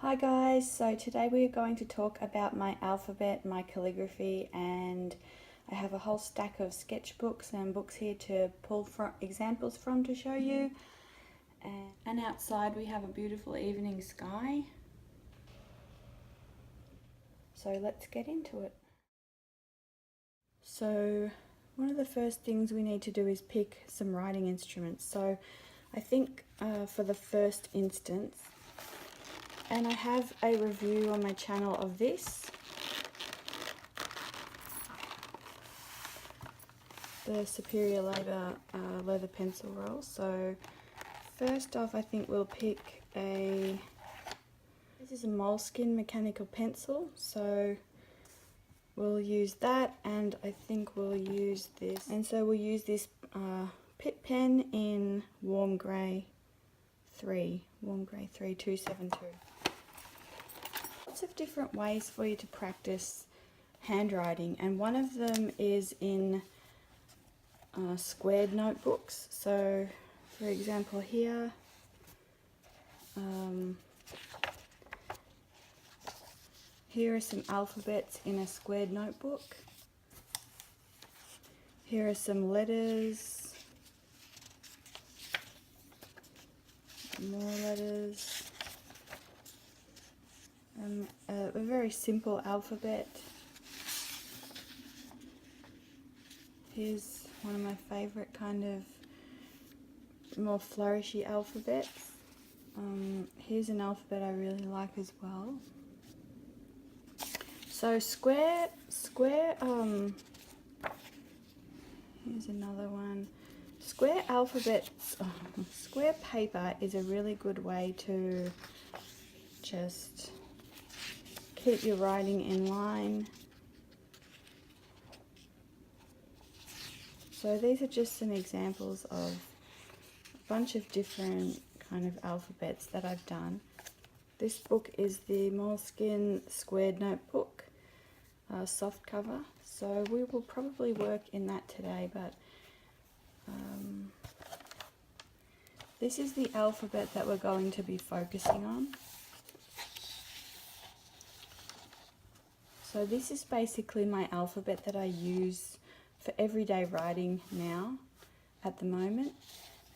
Hi guys, so today we are going to talk about my alphabet, my calligraphy, and I have a whole stack of sketchbooks and books here to pull from examples from to show you. And outside we have a beautiful evening sky. So let's get into it. So one of the first things we need to do is pick some writing instruments. So I think for the first instance, and I have a review on my channel of this, the Superior leather pencil roll. So first off, I think we'll pick this is a moleskin mechanical pencil, so we'll use that, and I think we'll use this, and so we'll use this Pitt pen in Warm Grey 272. Lots of different ways for you to practice handwriting, and one of them is in squared notebooks. So for example here, here are some alphabets in a squared notebook. Here are some letters, more letters, a very simple alphabet. Here's one of my favourite kind of more flourishy alphabets. Here's an alphabet I really like as well. So here's another one. Square alphabets, square paper is a really good way to just keep your writing in line. So these are just some examples of a bunch of different kind of alphabets that I've done. This book is the Moleskin Squared Notebook, soft cover. So we will probably work in that today, but this is the alphabet that we're going to be focusing on. So this is basically my alphabet that I use for everyday writing now at the moment.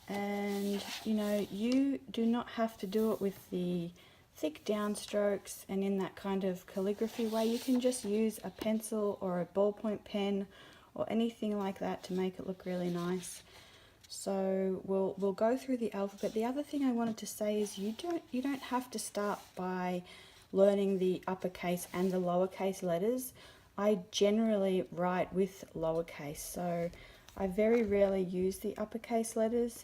And you know, you do not have to do it with the thick downstrokes and in that kind of calligraphy way. You can just use a pencil or a ballpoint pen or anything like that to make it look really nice. So we'll go through the alphabet. The other thing I wanted to say is you don't have to start by learning the uppercase and the lowercase letters. I generally write with lowercase, so I very rarely use the uppercase letters.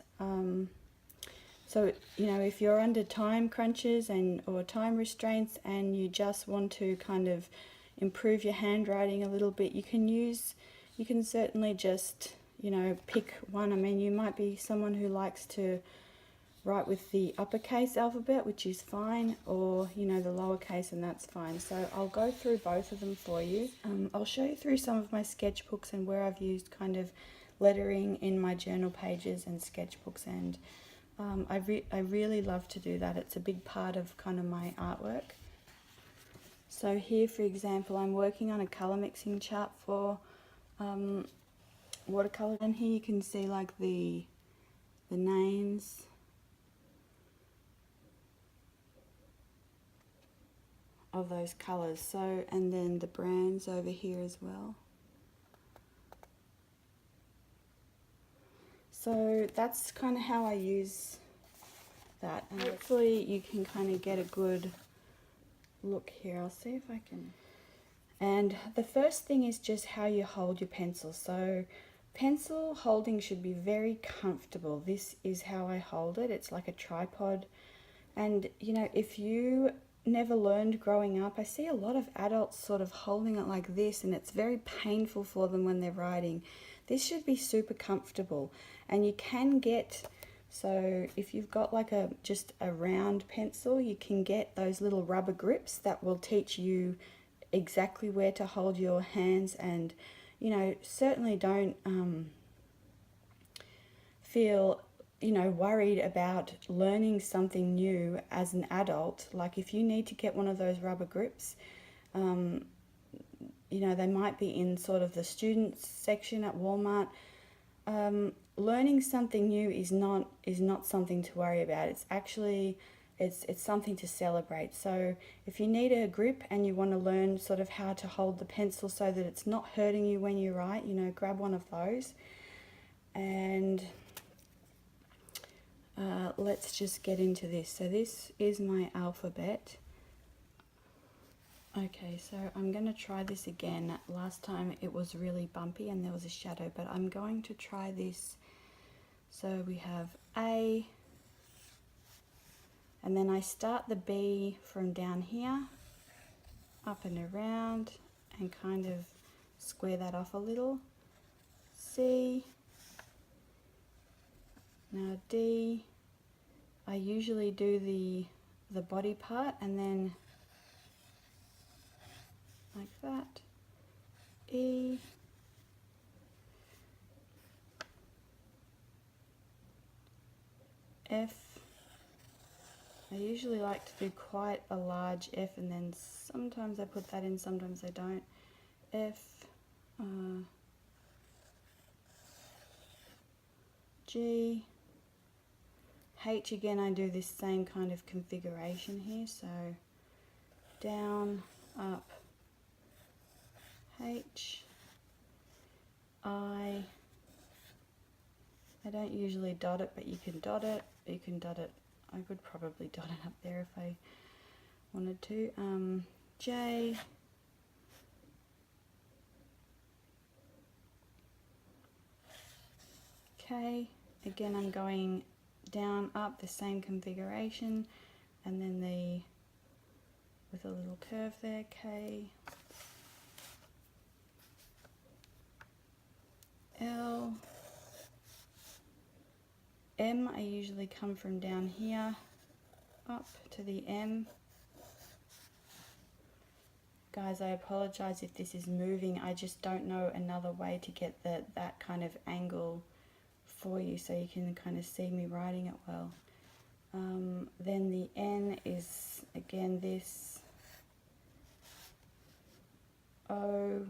So you know, if you're under time crunches or time restraints and you just want to kind of improve your handwriting a little bit, you can certainly just, you know, pick one. I mean, you might be someone who likes to write with the uppercase alphabet, which is fine, or you know, the lowercase, and that's fine. So I'll go through both of them for you. I'll show you through some of my sketchbooks and where I've used kind of lettering in my journal pages and sketchbooks, and I really love to do that. It's a big part of kind of my artwork. So here, for example, I'm working on a colour mixing chart for watercolour, and here you can see like the names of those colours. So, and then the brands over here as well. So that's kind of how I use that, and hopefully you can kind of get a good look here. I'll see if I can. And the first thing is just how you hold your pencil. So pencil holding should be very comfortable. This is how I hold it. It's like a tripod. And you know, if you never learned growing up, I see a lot of adults sort of holding it like this, and it's very painful for them when they're writing. This should be super comfortable, and you can get, so if you've got like just a round pencil, you can get those little rubber grips that will teach you exactly where to hold your hands. And you know, certainly don't feel you know, worried about learning something new as an adult, like if you need to get one of those rubber grips, you know, they might be in sort of the students section at Walmart. Learning something new is not something to worry about. It's actually it's something to celebrate. So if you need a grip and you want to learn sort of how to hold the pencil so that it's not hurting you when you write, you know, grab one of those. And let's just get into this. So this is my alphabet. Okay, so I'm going to try this again. Last time it was really bumpy and there was a shadow, but I'm going to try this. So we have A, and then I start the B from down here, up and around, and kind of square that off a little. C, now D, I usually do the body part and then like that. E, F, I usually like to do quite a large F and then sometimes I put that in, sometimes I don't. F, G, H, again I do this same kind of configuration here, so down, up, H, I don't usually dot it, but you can dot it, I could probably dot it up there if I wanted to. J, K, again I'm going down, up, the same configuration, and then with a little curve there, K, L, M, I usually come from down here, up to the M. Guys, I apologize if this is moving, I just don't know another way to get that kind of angle for you so you can kind of see me writing it well. Then the N is again this. O,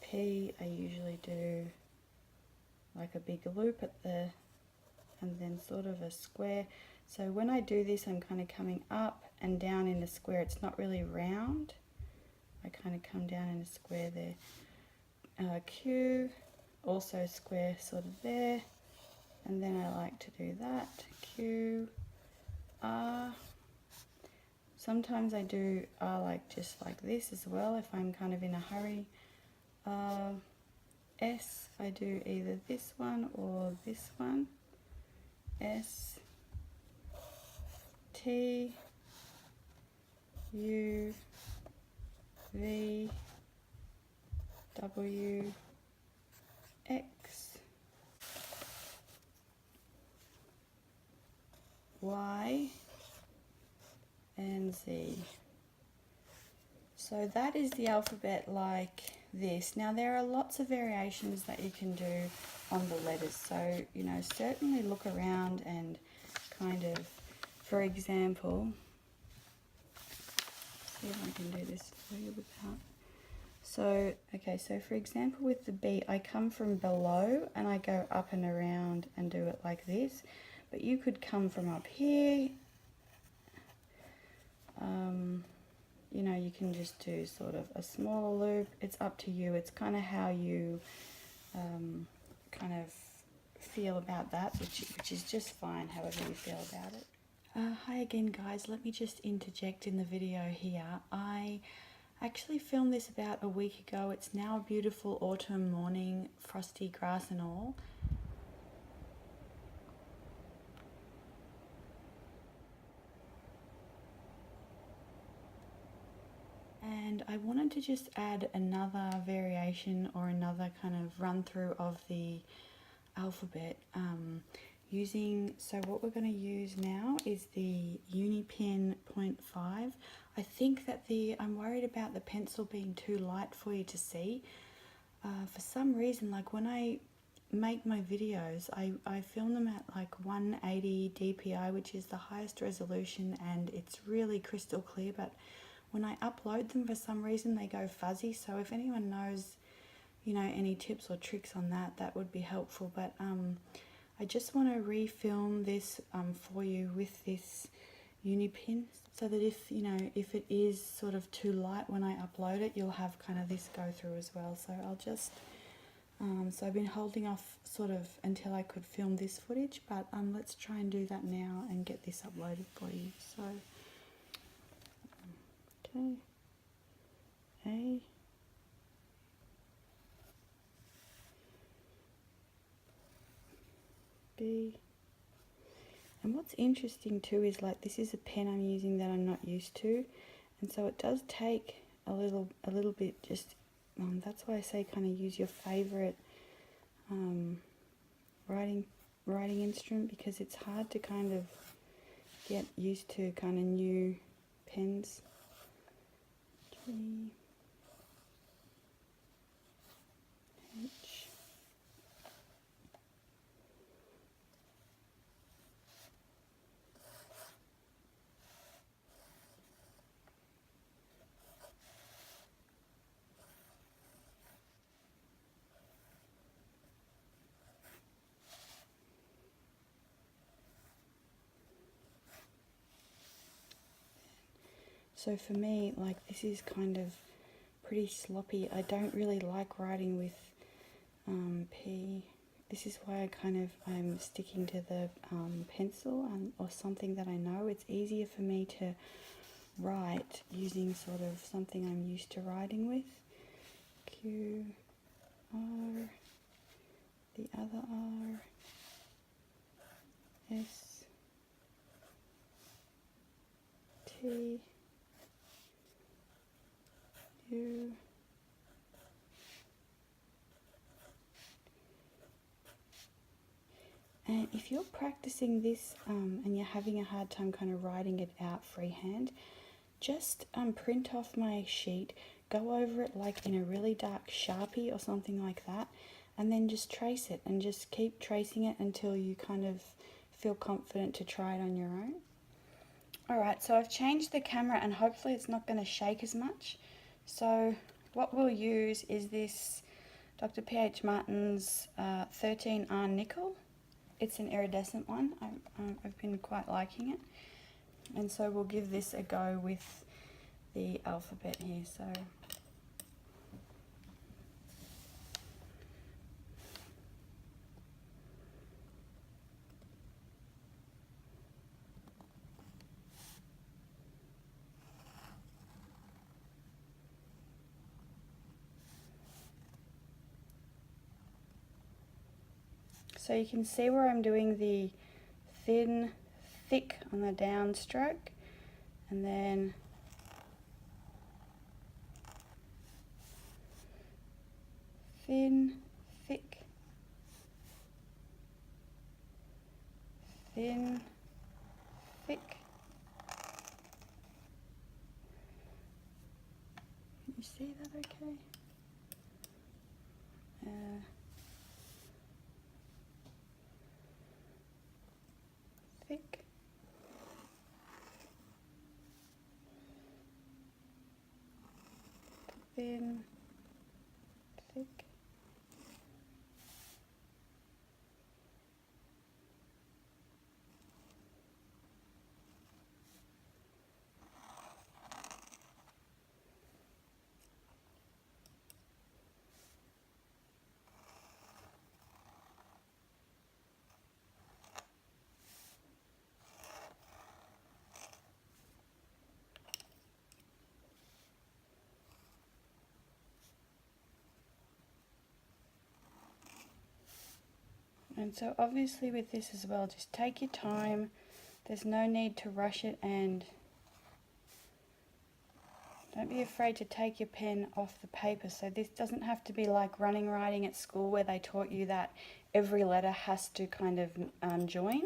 P, I usually do like a big loop at and then sort of a square. So when I do this, I'm kind of coming up and down in a square. It's not really round. I kind of come down in a square there. Q, also square sort of there. And then I like to do that. Q, R. Sometimes I do R like just like this as well if I'm kind of in a hurry. S, I do either this one or this one. S, T, U, V, W, X, Y, and Z. So that is the alphabet like this. Now there are lots of variations that you can do on the letters, so you know, certainly look around and kind of, for example, see if I can do this for you without. So okay, so for example with the B, I come from below and I go up and around and do it like this, but you could come from up here. You know, you can just do sort of a smaller loop. It's up to you. It's kind of how you kind of feel about that, which is just fine, however you feel about it. Hi again, guys. Let me just interject in the video here. I actually filmed this about a week ago. It's now a beautiful autumn morning, frosty grass and all. And I wanted to just add another variation or another kind of run through of the alphabet so what we're going to use now is the Unipin 0.5. I think that I'm worried about the pencil being too light for you to see. For some reason, like when I make my videos, I film them at like 180 DPI, which is the highest resolution, and it's really crystal clear, but when I upload them, for some reason they go fuzzy. So if anyone knows, you know, any tips or tricks on that, that would be helpful. But I just want to refilm this for you with this uni pin, so that if, you know, if it is sort of too light when I upload it, you'll have kind of this go through as well. So I'll just so I've been holding off sort of until I could film this footage, but let's try and do that now and get this uploaded for you. So okay, A, B. And what's interesting too is, like, this is a pen I'm using that I'm not used to, and so it does take a little bit. Just that's why I say kind of use your favorite writing instrument, because it's hard to kind of get used to kind of new pens. G, H. So for me, like, this is kind of pretty sloppy. I don't really like writing with P. This is why I'm sticking to the pencil or something that I know. It's easier for me to write using sort of something I'm used to writing with. Q, R, the other R, S, T, U, and if you're practicing this and you're having a hard time kind of writing it out freehand, just print off my sheet, go over it like in a really dark Sharpie or something like that, and then just trace it and just keep tracing it until you kind of feel confident to try it on your own. Alright, so I've changed the camera and hopefully it's not going to shake as much. So what we'll use is this Dr. P.H. Martin's 13R nickel. It's an iridescent one. I've been quite liking it. And so we'll give this a go with the alphabet here. So you can see where I'm doing the thin, thick on the downstroke, and then thin, thick, thin, thick. Can you see that okay? Thick. Thin, thick. And so obviously with this as well, just take your time. There's no need to rush it, and don't be afraid to take your pen off the paper. So this doesn't have to be like running writing at school where they taught you that every letter has to kind of join.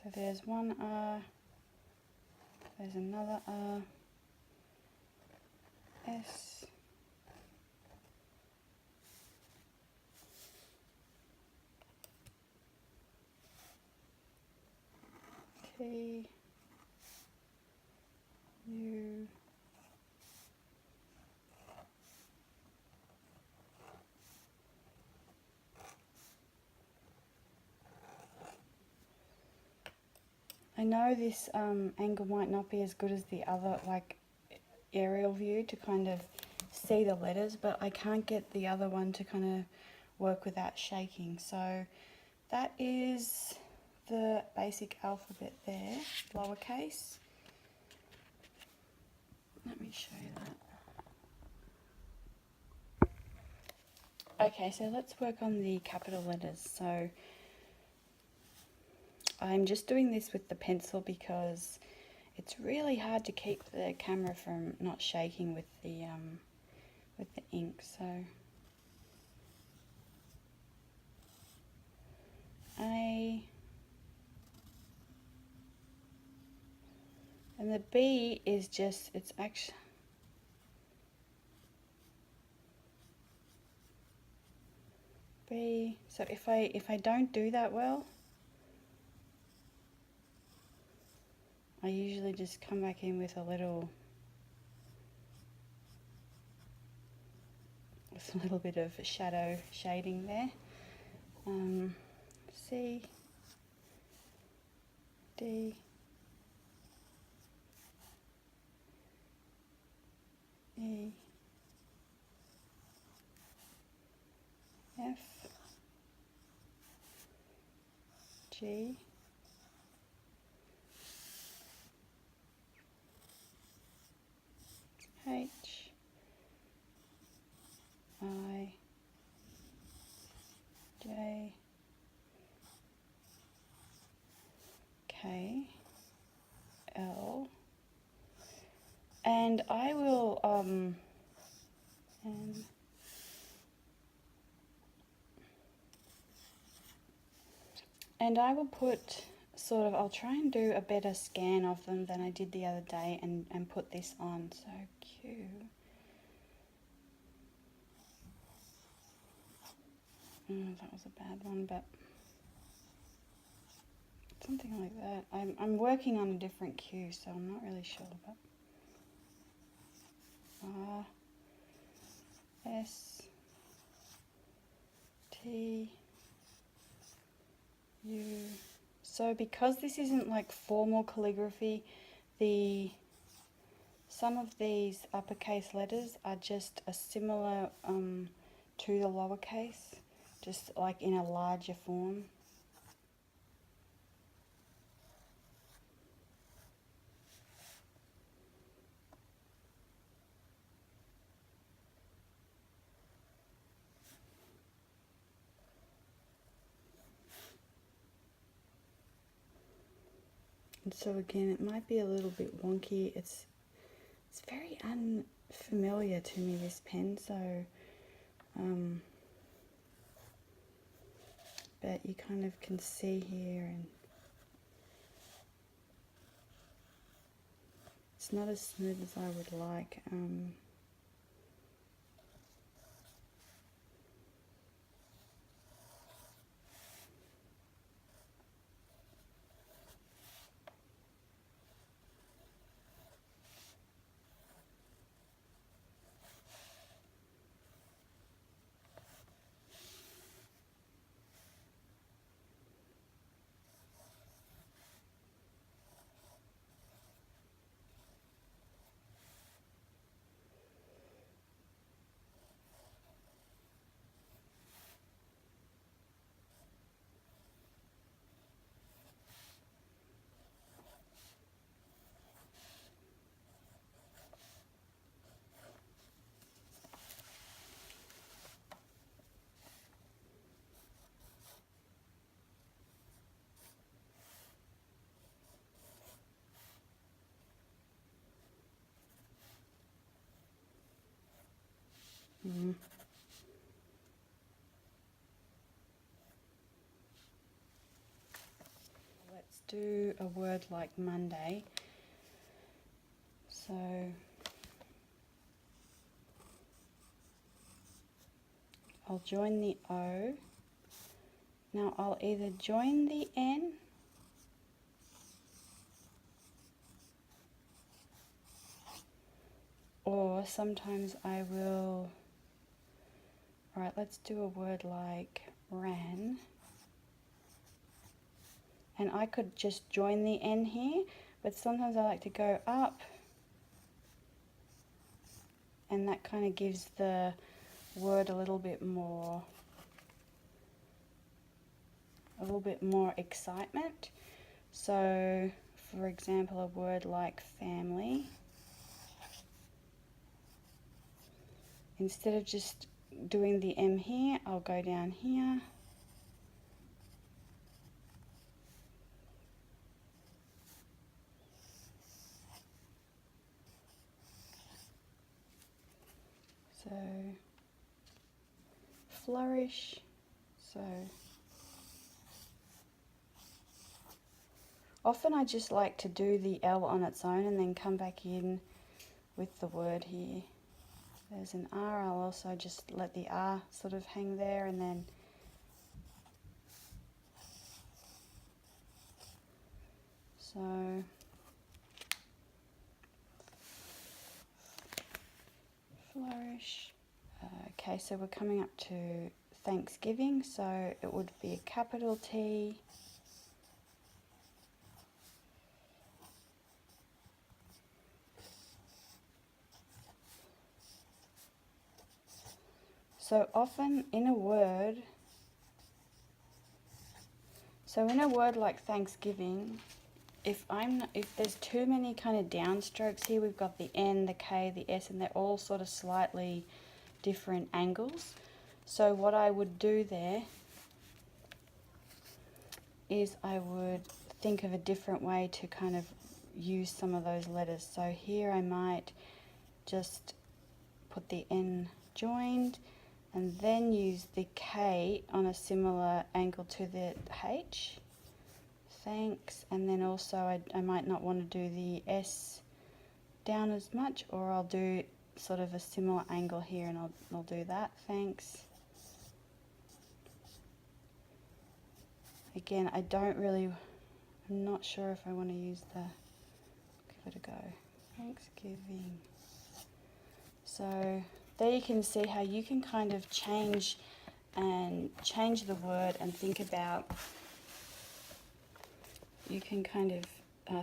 So there's one R, There's another R, S, T, U, I know this angle might not be as good as the other, like aerial view to kind of see the letters, but I can't get the other one to kind of work without shaking. So that is the basic alphabet there, lowercase. Let me show you that. Okay, so let's work on the capital letters. So I'm just doing this with the pencil because it's really hard to keep the camera from not shaking with the ink. So A, and the B is just, it's actually B. So if I don't do that well, I usually just come back in with a little bit of shadow shading there. C, D, E, F, G, H, I, J, K, L, and I will and I will put sort of, I'll try and do a better scan of them than I did the other day and put this on. So Q, that was a bad one, but something like that. I'm working on a different Q, so I'm not really sure, but R, S, T, U. So because this isn't like formal calligraphy, some of these uppercase letters are just a similar to the lowercase, just like in a larger form. And so again, it might be a little bit wonky. It's very unfamiliar to me, this pen, so but you kind of can see here, and it's not as smooth as I would like. Let's do a word like Monday. So I'll join the O. Now I'll either join the N or sometimes I will, alright, let's do a word like ran. And I could just join the N here, but sometimes I like to go up, and that kind of gives the word a little bit more excitement. So, for example, a word like family, instead of just doing the M here, I'll go down here. So, flourish. So, often I just like to do the L on its own and then come back in with the word here. There's an R, I'll also just let the R sort of hang there, and then so flourish. Okay, so we're coming up to Thanksgiving, so it would be a capital T. So often in a word, like Thanksgiving, if there's too many kind of downstrokes here, we've got the N, the K, the S, and they're all sort of slightly different angles. So what I would do there is I would think of a different way to kind of use some of those letters. So here I might just put the N joined and then use the K on a similar angle to the H. Thanks. And then also I might not want to do the S down as much, or I'll do sort of a similar angle here and I'll do that. Thanks. Again, I'm not sure if I want to use give it a go. Thanksgiving. So there you can see how you can kind of change the word and think about, you can kind of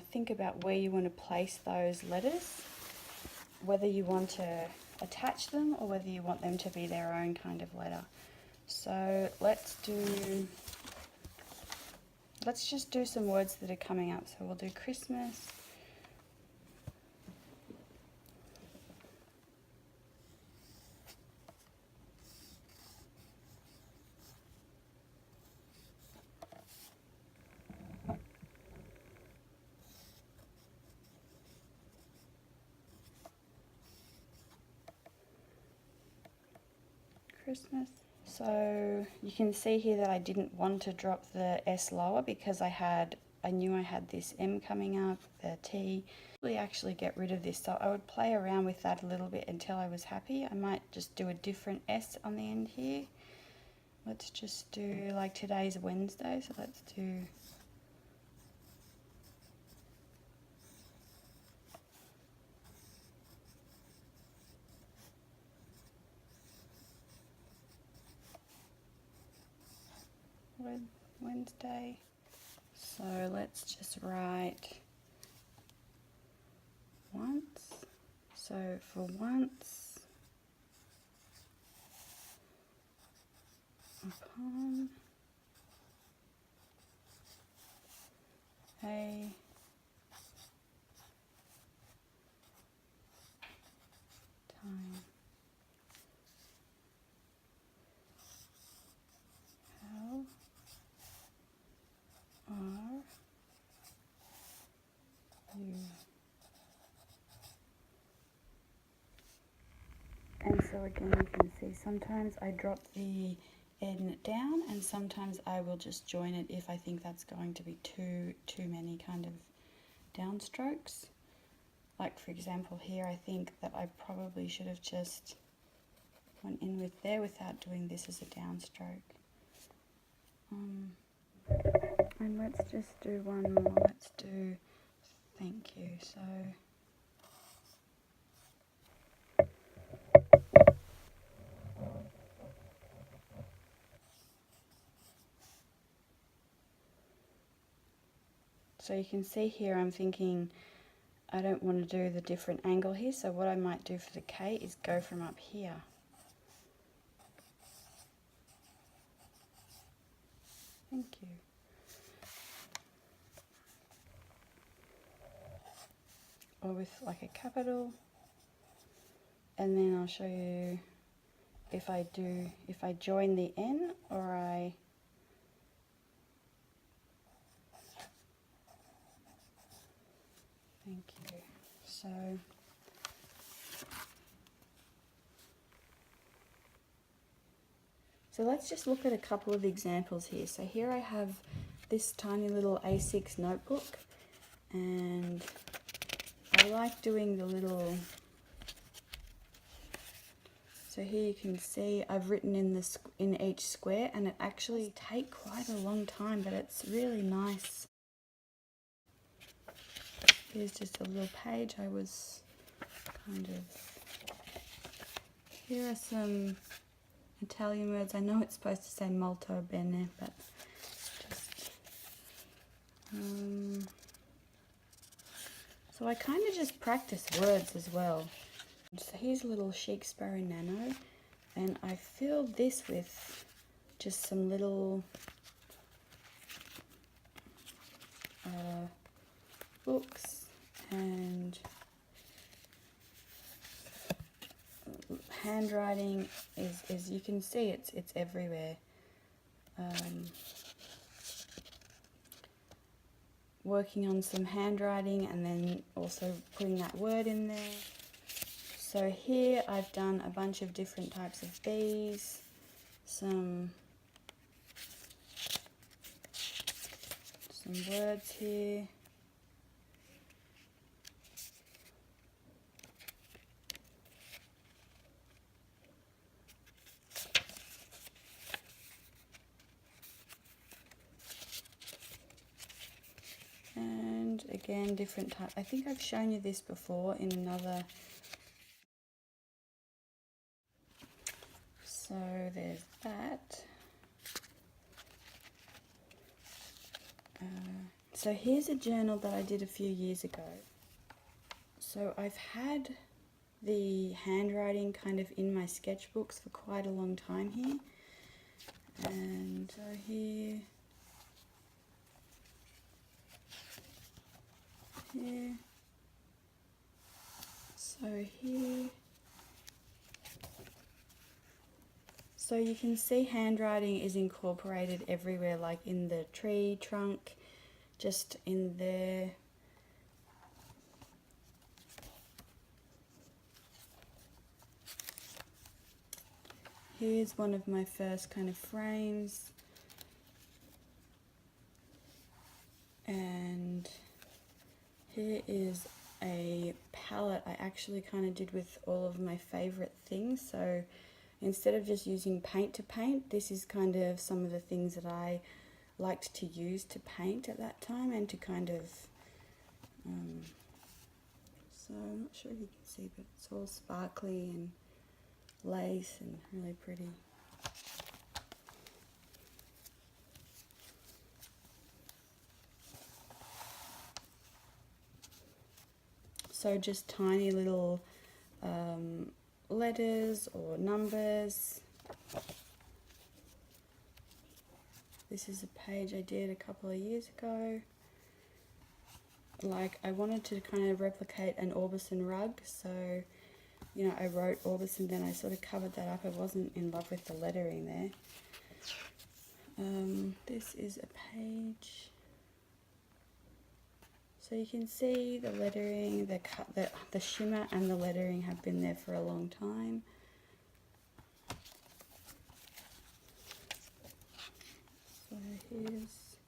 think about where you want to place those letters, whether you want to attach them or whether you want them to be their own kind of letter. So let's just do some words that are coming up. So we'll do Christmas. Christmas. So you can see here that I didn't want to drop the S lower because I knew I had this M coming up, the T. We actually get rid of this, so I would play around with that a little bit until I was happy. I might just do a different S on the end here. Let's just do, like today's Wednesday, so let's do Wednesday. So let's just write once. So for once, upon a time. How are you? And so again, you can see sometimes I drop the N down and sometimes I will just join it if I think that's going to be too many kind of downstrokes. Like for example here, I think that I probably should have just went in with there without doing this as a downstroke. And let's just do one more. Let's do thank you. So you can see here I'm thinking I don't want to do the different angle here, so what I might do for the K is go from up here. Thank you. Or with like a capital, and then I'll show you if I join the N or I thank you. So let's just look at a couple of examples here. So here I have this tiny little A6 notebook, and I like doing the little, so here you can see I've written in each square, and it actually takes quite a long time, but it's really nice. Here's just a little page I was here are some Italian words. I know it's supposed to say molto bene, but just, so I kind of just practice words as well. So here's a little Shakespeare nano, and I filled this with just some little books, and handwriting is you can see it's everywhere. Working on some handwriting and then also putting that word in there. So here I've done a bunch of different types of bees, some words here. And again, different type. I think I've shown you this before in another. So there's that. So here's a journal that I did a few years ago. So I've had the handwriting kind of in my sketchbooks for quite a long time here. And so here, so here. So you can see handwriting is incorporated everywhere, like in the tree trunk, just in there. Here's one of my first kind of frames. And here is a palette I actually kind of did with all of my favorite things. So instead of just using paint to paint, this is kind of some of the things that I liked to use to paint at that time, and to kind of, so I'm not sure if you can see, but it's all sparkly and lace and really pretty. So just tiny little letters or numbers. This is a page I did a couple of years ago. Like, I wanted to kind of replicate an Orbison rug, so you know, I wrote Orbison, then I sort of covered that up. I wasn't in love with the lettering there. This is a page. So you can see the lettering, the shimmer and the lettering have been there for a long time. So here's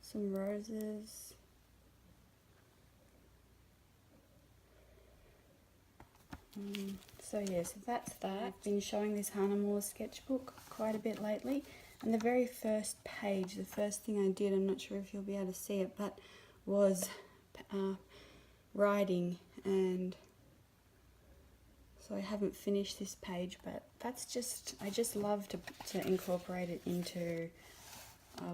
some roses. So yeah, so that's that. I've been showing this Hannah Moore sketchbook quite a bit lately, and the very first page, the first thing I did, I'm not sure if you'll be able to see it, but was writing, and so I haven't finished this page, but that's just, I just love to incorporate it into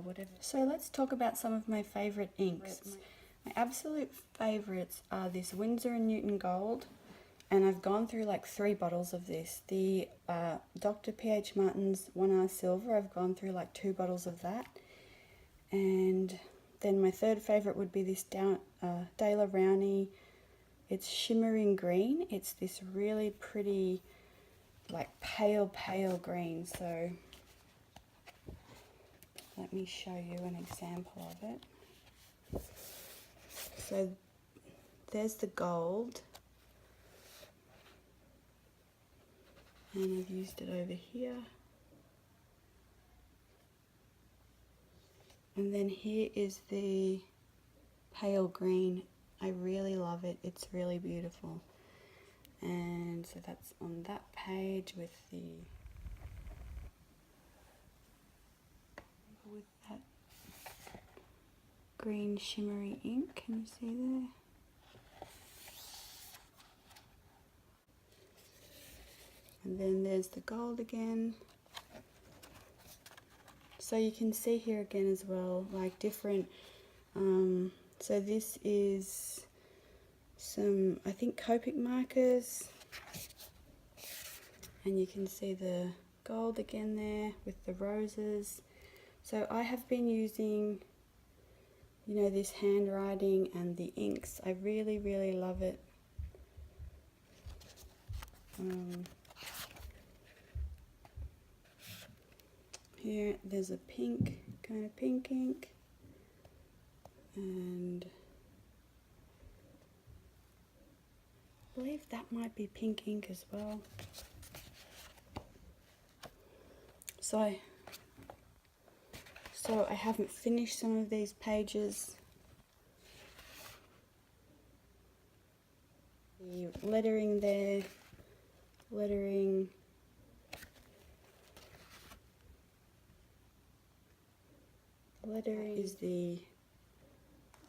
whatever. So let's talk about some of my favourite inks. My absolute favourites are this Winsor & Newton Gold, and I've gone through like 3 bottles of this. The Dr. P.H. Martin's 1R Silver, I've gone through like 2 bottles of that. And then my third favourite would be this Daler Rowney. It's shimmering green. It's this really pretty, like pale green. So let me show you an example of it. So there's the gold, and I've used it over here. And then here is the pale green. I really love it. It's really beautiful. And so that's on that page with that green shimmery ink. Can you see there? And then there's the gold again. So you can see here again as well, like different, so this is some, I think, Copic markers, and you can see the gold again there with the roses. So I have been using, you know, this handwriting and the inks. I really love it. Here there's a pink, kind of pink ink, and I believe that might be pink ink as well. So I haven't finished some of these pages. The lettering there, lettering. Lettering is the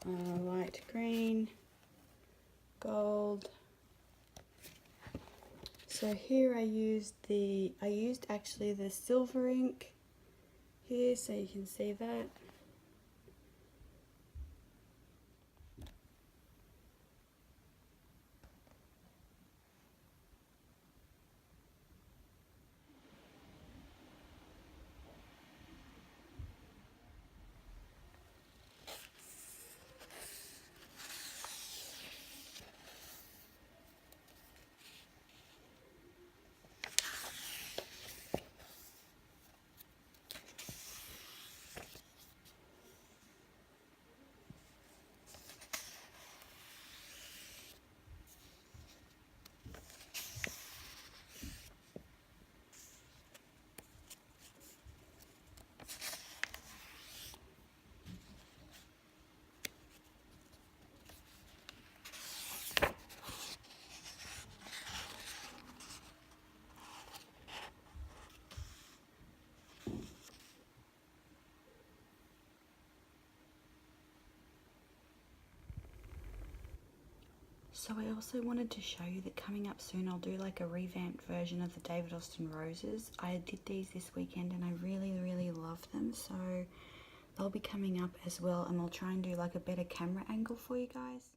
light green, gold. So here I used actually the silver ink here, so you can see that. So I also wanted to show you that coming up soon I'll do like a revamped version of the David Austin roses. I did these this weekend and I really love them, so they'll be coming up as well, and I'll try and do like a better camera angle for you guys.